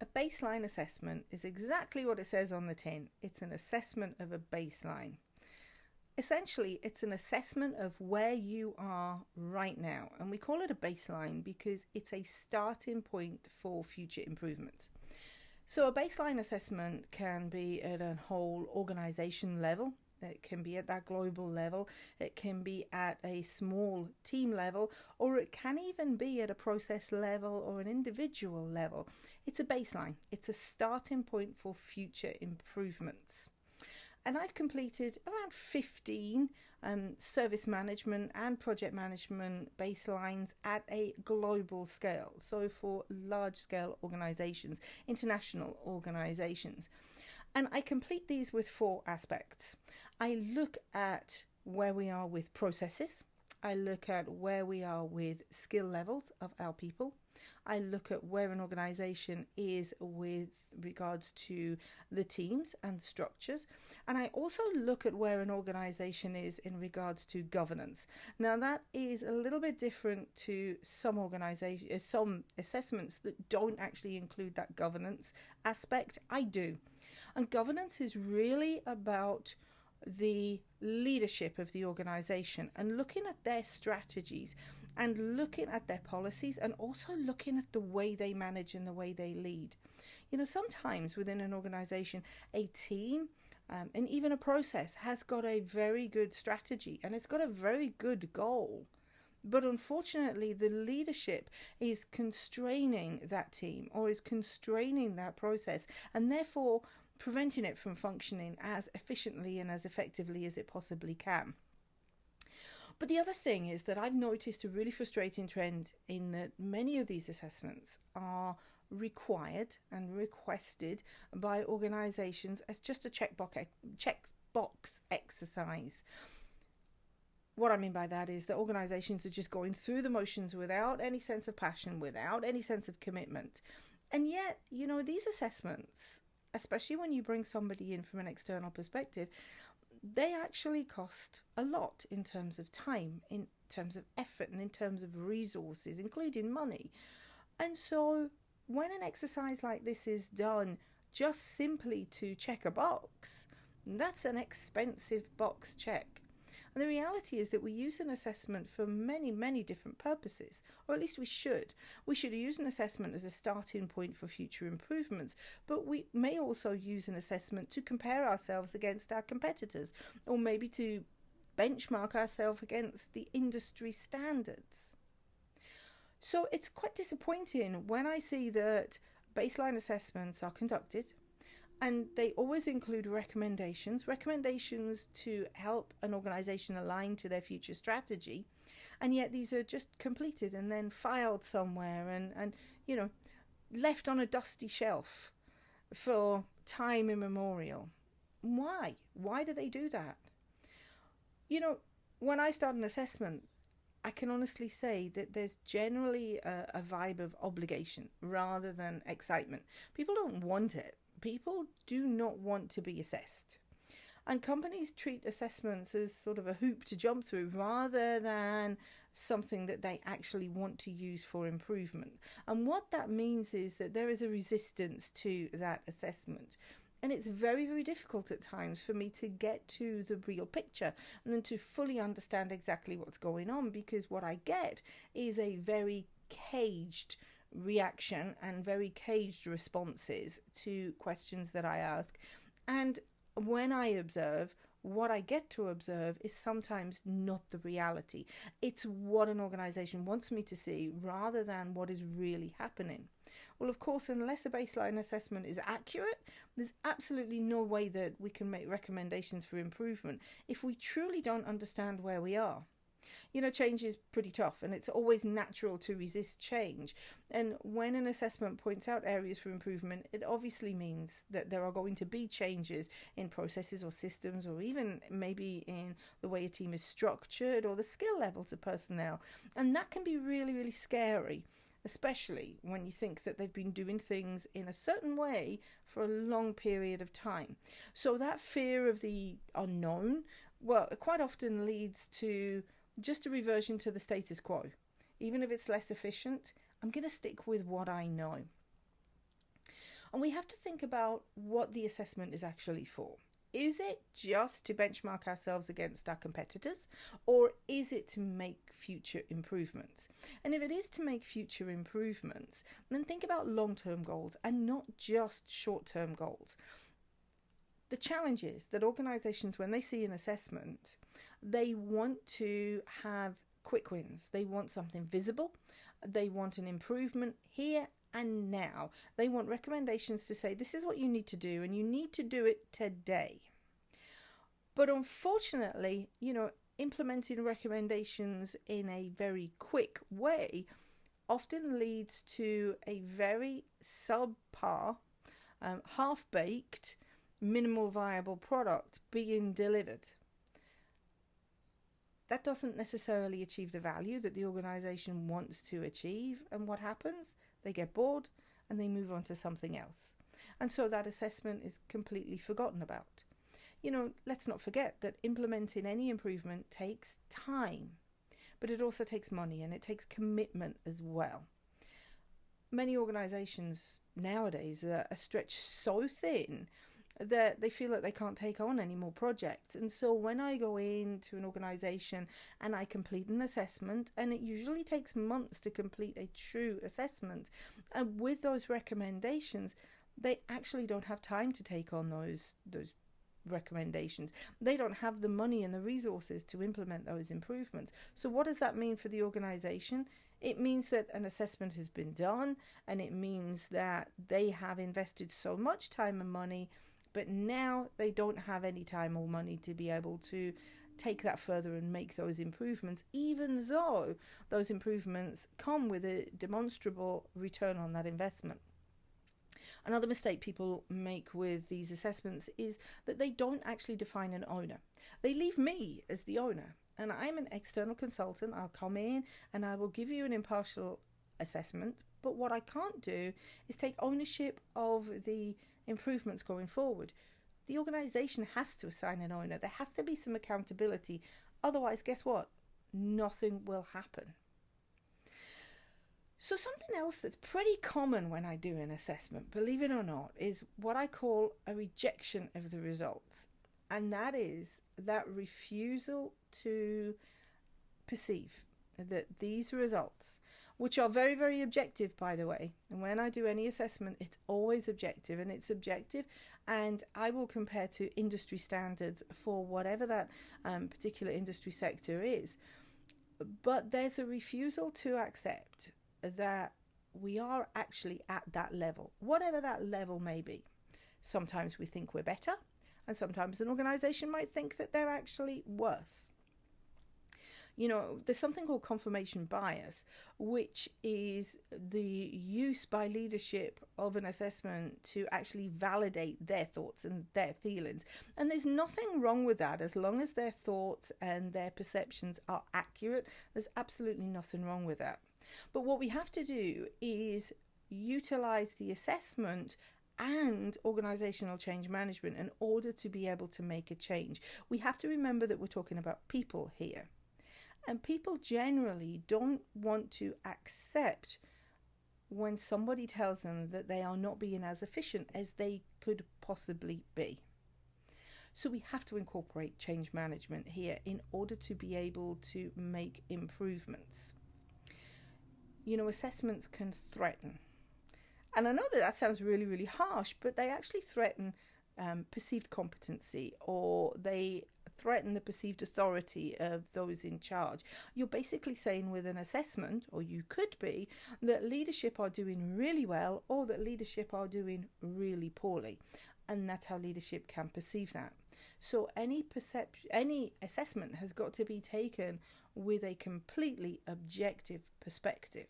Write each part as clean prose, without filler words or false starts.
A baseline assessment is exactly what it says on the tin. It's an assessment of a baseline. Essentially, it's an assessment of where you are right now. And we call it a baseline because it's a starting point for future improvements. So a baseline assessment can be at a whole organization level. It can be at that global level. It can be at a small team level, or it can even be at a process level or an individual level. It's a baseline. It's a starting point for future improvements. And I've completed around 15 service management and project management baselines at a global scale. So for large scale organizations, international organizations. And I complete these with 4 aspects. I look at where we are with processes. I look at where we are with skill levels of our people. I look at where an organization is with regards to the teams and the structures. And I also look at where an organization is in regards to governance. Now, that is a little bit different to some organizations, some assessments that don't actually include that governance aspect. I do. And governance is really about the leadership of the organization and looking at their strategies and looking at their policies and also looking at the way they manage and the way they lead. You know, sometimes within an organization, a team and even a process has got a very good strategy and it's got a very good goal. But unfortunately, the leadership is constraining that team or is constraining that process and therefore preventing it from functioning as efficiently and as effectively as it possibly can. But the other thing is that I've noticed a really frustrating trend in that many of these assessments are required and requested by organisations as just a checkbox exercise. What I mean by that is that organisations are just going through the motions without any sense of passion, without any sense of commitment. And yet, you know, these assessments, especially when you bring somebody in from an external perspective, they actually cost a lot in terms of time, in terms of effort, and in terms of resources, including money. And so when an exercise like this is done just simply to check a box, that's an expensive box check. And the reality is that we use an assessment for many, many different purposes, or at least we should. We should use an assessment as a starting point for future improvements, but we may also use an assessment to compare ourselves against our competitors, or maybe to benchmark ourselves against the industry standards. So it's quite disappointing when I see that baseline assessments are conducted and they always include recommendations to help an organisation align to their future strategy. And yet these are just completed and then filed somewhere and you know, left on a dusty shelf for time immemorial. Why? Why do they do that? You know, when I start an assessment, I can honestly say that there's generally a vibe of obligation rather than excitement. People don't want it. People do not want to be assessed. And companies treat assessments as sort of a hoop to jump through rather than something that they actually want to use for improvement. And what that means is that there is a resistance to that assessment. And it's very, very difficult at times for me to get to the real picture and then to fully understand exactly what's going on, because what I get is a very caged reaction and very caged responses to questions that I ask. And when I observe, what I get to observe is sometimes not the reality. It's what an organisation wants me to see rather than what is really happening. Well, of course, unless a baseline assessment is accurate, there's absolutely no way that we can make recommendations for improvement if we truly don't understand where we are. You know, change is pretty tough and it's always natural to resist change. And when an assessment points out areas for improvement, it obviously means that there are going to be changes in processes or systems, or even maybe in the way a team is structured or the skill levels of personnel. And that can be really, really scary, especially when you think that they've been doing things in a certain way for a long period of time. So that fear of the unknown, well, it quite often leads to just a reversion to the status quo. Even if it's less efficient, I'm going to stick with what I know. And we have to think about what the assessment is actually for. Is it just to benchmark ourselves against our competitors, or is it to make future improvements? And if it is to make future improvements, then think about long-term goals and not just short-term goals. The challenge is that organizations, when they see an assessment, they want to have quick wins. They want something visible. They want an improvement here and now. They want recommendations to say, this is what you need to do, and you need to do it today. But unfortunately, implementing recommendations in a very quick way often leads to a very subpar, half-baked, minimal viable product being delivered. That doesn't necessarily achieve the value that the organization wants to achieve. And what happens? They get bored and they move on to something else. And so that assessment is completely forgotten about. Let's not forget that implementing any improvement takes time, but it also takes money and it takes commitment as well. Many organizations nowadays are stretched so thin that they feel that they can't take on any more projects. And so when I go into an organization and I complete an assessment, and it usually takes months to complete a true assessment, and with those recommendations, they actually don't have time to take on those recommendations. They don't have the money and the resources to implement those improvements. So what does that mean for the organization? It means that an assessment has been done, and it means that they have invested so much time and money, but now they don't have any time or money to be able to take that further and make those improvements, even though those improvements come with a demonstrable return on that investment. Another mistake people make with these assessments is that they don't actually define an owner. They leave me as the owner, and I'm an external consultant. I'll come in and I will give you an impartial assessment, but what I can't do is take ownership of the improvements going forward. The organization has to assign an owner. There has to be some accountability. Otherwise, guess what? Nothing will happen. So something else that's pretty common when I do an assessment, believe it or not, is what I call a rejection of the results. And that is that refusal to perceive that these results, which are very, very objective, by the way, and when I do any assessment, it's always objective, and it's objective, and I will compare to industry standards for whatever that particular industry sector is. But there's a refusal to accept that we are actually at that level, whatever that level may be. Sometimes we think we're better, and sometimes an organization might think that they're actually worse. There's something called confirmation bias, which is the use by leadership of an assessment to actually validate their thoughts and their feelings. And there's nothing wrong with that as long as their thoughts and their perceptions are accurate. There's absolutely nothing wrong with that. But what we have to do is utilize the assessment and organizational change management in order to be able to make a change. We have to remember that we're talking about people here. And people generally don't want to accept when somebody tells them that they are not being as efficient as they could possibly be. So we have to incorporate change management here in order to be able to make improvements. Assessments can threaten. And I know that sounds really, really harsh, but they actually threaten perceived competency, or they threaten the perceived authority of those in charge. You're basically saying with an assessment, or you could be, that leadership are doing really well or that leadership are doing really poorly. And that's how leadership can perceive that. So any assessment has got to be taken with a completely objective perspective.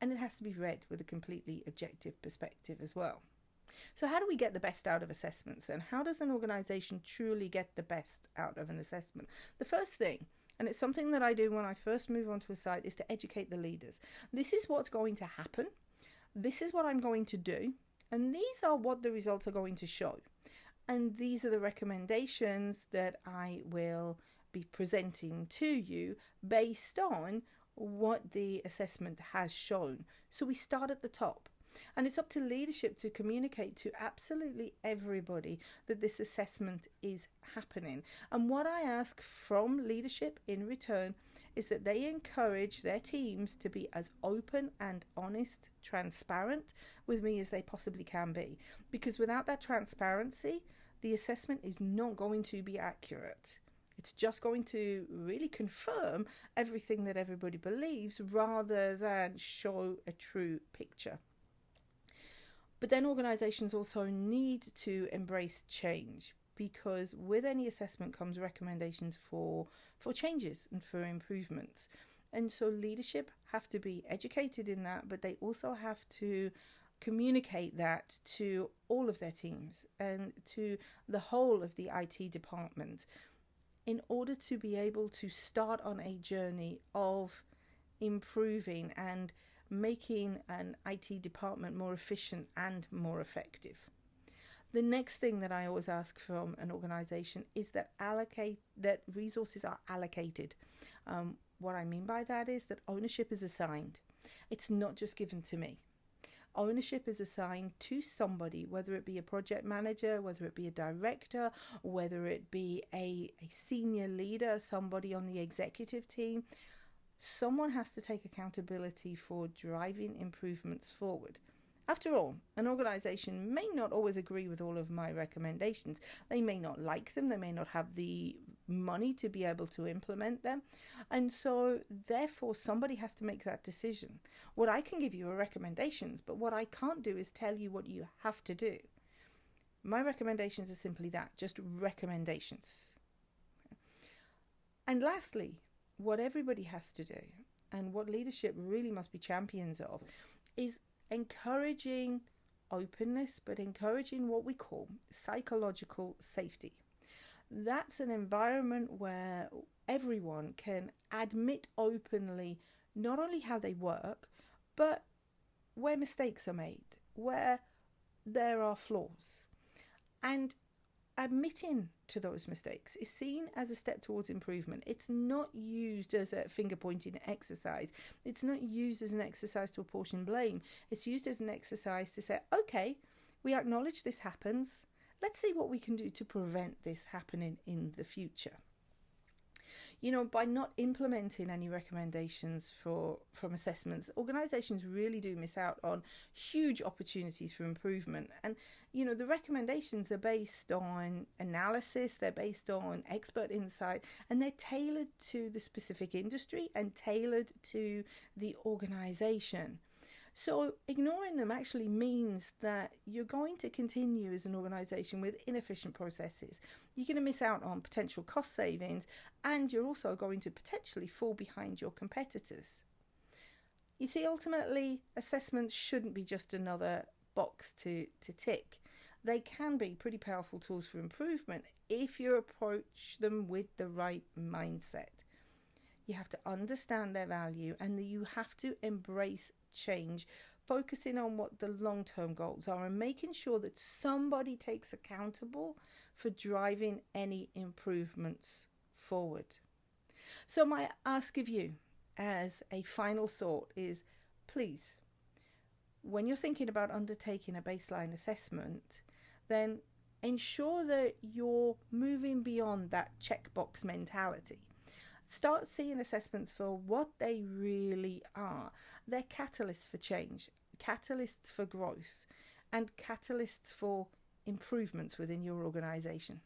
And it has to be read with a completely objective perspective as well. So how do we get the best out of assessments then? How does an organization truly get the best out of an assessment? The first thing, and it's something that I do when I first move onto a site, is to educate the leaders. This is what's going to happen. This is what I'm going to do. And these are what the results are going to show. And these are the recommendations that I will be presenting to you based on what the assessment has shown. So we start at the top. And it's up to leadership to communicate to absolutely everybody that this assessment is happening. And what I ask from leadership in return is that they encourage their teams to be as open and honest, transparent with me as they possibly can be. Because without that transparency, the assessment is not going to be accurate. It's just going to really confirm everything that everybody believes rather than show a true picture. But then organizations also need to embrace change, because with any assessment comes recommendations for changes and for improvements. And so leadership have to be educated in that, but they also have to communicate that to all of their teams and to the whole of the IT department in order to be able to start on a journey of improving and making an IT department more efficient and more effective. The next thing that I always ask from an organization is that resources are allocated. What I mean by that is that ownership is assigned. It's not just given to me. Ownership is assigned to somebody, whether it be a project manager, whether it be a director, whether it be a senior leader, somebody on the executive team. Someone has to take accountability for driving improvements forward. After all, an organization may not always agree with all of my recommendations. They may not like them. They may not have the money to be able to implement them. And so, therefore, somebody has to make that decision. What I can give you are recommendations, but what I can't do is tell you what you have to do. My recommendations are simply that, just recommendations. And lastly, what everybody has to do, and what leadership really must be champions of, is encouraging openness, but encouraging what we call psychological safety. That's an environment where everyone can admit openly not only how they work, but where mistakes are made, where there are flaws. And admitting to those mistakes is seen as a step towards improvement. It's not used as a finger-pointing exercise. It's not used as an exercise to apportion blame. It's used as an exercise to say, okay, we acknowledge this happens. Let's see what we can do to prevent this happening in the future. You know, by not implementing any recommendations from assessments, organizations really do miss out on huge opportunities for improvement. And, you know, the recommendations are based on analysis, they're based on expert insight, and they're tailored to the specific industry and tailored to the organization. So ignoring them actually means that you're going to continue as an organization with inefficient processes. You're going to miss out on potential cost savings, and you're also going to potentially fall behind your competitors. You see, ultimately, assessments shouldn't be just another box to tick. They can be pretty powerful tools for improvement if you approach them with the right mindset. You have to understand their value, and you have to embrace change, focusing on what the long-term goals are and making sure that somebody takes accountable for driving any improvements forward. So my ask of you as a final thought is, please, when you're thinking about undertaking a baseline assessment, then ensure that you're moving beyond that checkbox mentality. Start seeing assessments for what they really are. They're catalysts for change, catalysts for growth, and catalysts for improvements within your organisation.